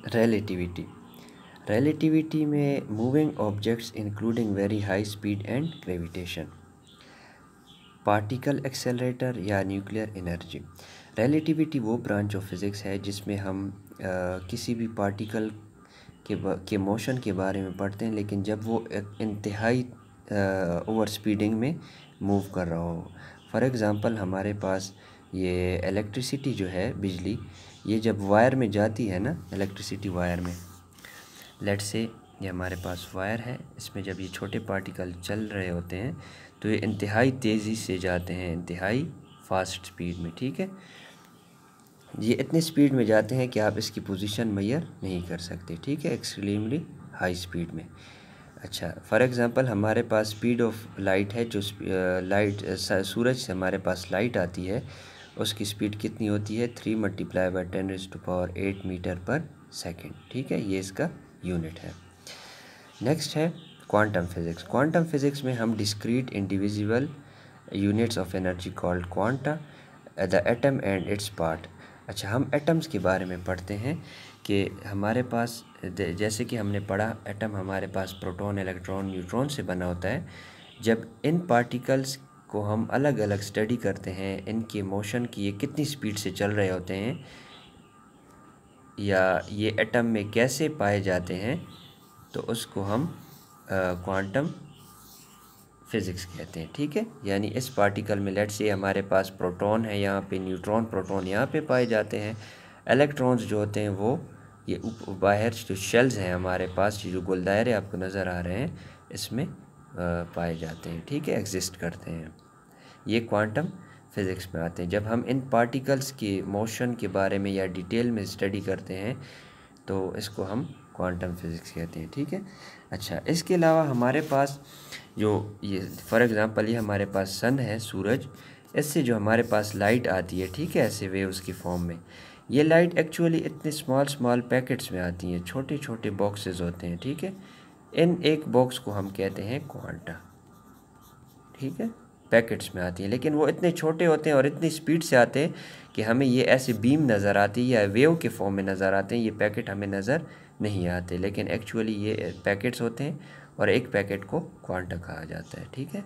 Relativity. Relativity में moving objects including very high speed and gravitation. Particle accelerator या nuclear energy. Relativity वो branch of physics है जिसमें हम किसी भी पार्टिकल के मोशन के बारे में पढ़ते हैं, लेकिन जब वो इंतहाई ओवर स्पीडिंग में मूव कर रहा हो। फॉर एग्ज़ाम्पल हमारे पास ये इलेक्ट्रिसिटी जो है, बिजली, ये जब वायर में जाती है ना, इलेक्ट्रिसिटी वायर में, लेट्स से ये हमारे पास वायर है, इसमें जब ये छोटे पार्टिकल चल रहे होते हैं तो ये इंतहाई तेज़ी से जाते हैं, इंतहाई फास्ट स्पीड में। ठीक है, ये इतने स्पीड में जाते हैं कि आप इसकी पोजीशन मेजर नहीं कर सकते। ठीक है, एक्सट्रीमली हाई स्पीड में। अच्छा, फॉर एग्ज़ाम्पल हमारे पास स्पीड ऑफ लाइट है, जो लाइट सूरज से हमारे पास लाइट आती है, उसकी स्पीड कितनी होती है? 3 × 10⁸ मीटर पर सेकेंड। ठीक है, ये इसका यूनिट है। नेक्स्ट है क्वांटम फिज़िक्स। क्वांटम फिज़िक्स में हम discrete individual units of energy called quanta, the atom and it's part. अच्छा, हम एटम्स के बारे में पढ़ते हैं कि हमारे पास, जैसे कि हमने पढ़ा, एटम हमारे पास प्रोटॉन, इलेक्ट्रॉन, न्यूट्रॉन से बना होता है। जब इन पार्टिकल्स को हम अलग अलग स्टडी करते हैं, इनके मोशन की, ये कितनी स्पीड से चल रहे होते हैं या ये एटम में कैसे पाए जाते हैं, तो उसको हम क्वांटम फिज़िक्स कहते हैं। ठीक है, यानी इस पार्टिकल में लेट्स से हमारे पास प्रोटॉन है, यहाँ पे न्यूट्रॉन, प्रोटॉन यहाँ पे पाए जाते हैं। इलेक्ट्रॉन्स जो होते हैं वो ये बाहर जो शेल्स हैं हमारे पास, जो गोलदायरे आपको नज़र आ रहे हैं, इसमें पाए जाते हैं। ठीक है, एग्जिस्ट करते हैं। ये क्वांटम फिज़िक्स में आते हैं। जब हम इन पार्टिकल्स के मोशन के बारे में या डिटेल में स्टडी करते हैं तो इसको हम क्वांटम फिज़िक्स कहते हैं। ठीक है, अच्छा, इसके अलावा हमारे पास जो ये फॉर एग्ज़ाम्पल ये हमारे पास सन है, सूरज, इससे जो हमारे पास लाइट आती है, ठीक है, ऐसे वेव्स की फॉर्म में, ये लाइट एक्चुअली इतने स्मॉल पैकेट्स में आती हैं, छोटे छोटे बॉक्सेस होते हैं। ठीक है, इन एक बॉक्स को हम कहते हैं क्वांटा। ठीक है, पैकेट्स में आती हैं, लेकिन वो इतने छोटे होते हैं और इतनी स्पीड से आते हैं कि हमें ये ऐसे बीम नज़र आती है या वेव के फॉर्म में नज़र आते हैं। ये पैकेट हमें नज़र नहीं आते, लेकिन एक्चुअली ये पैकेट्स होते हैं और एक पैकेट को क्वांटा कहा जाता है। ठीक है।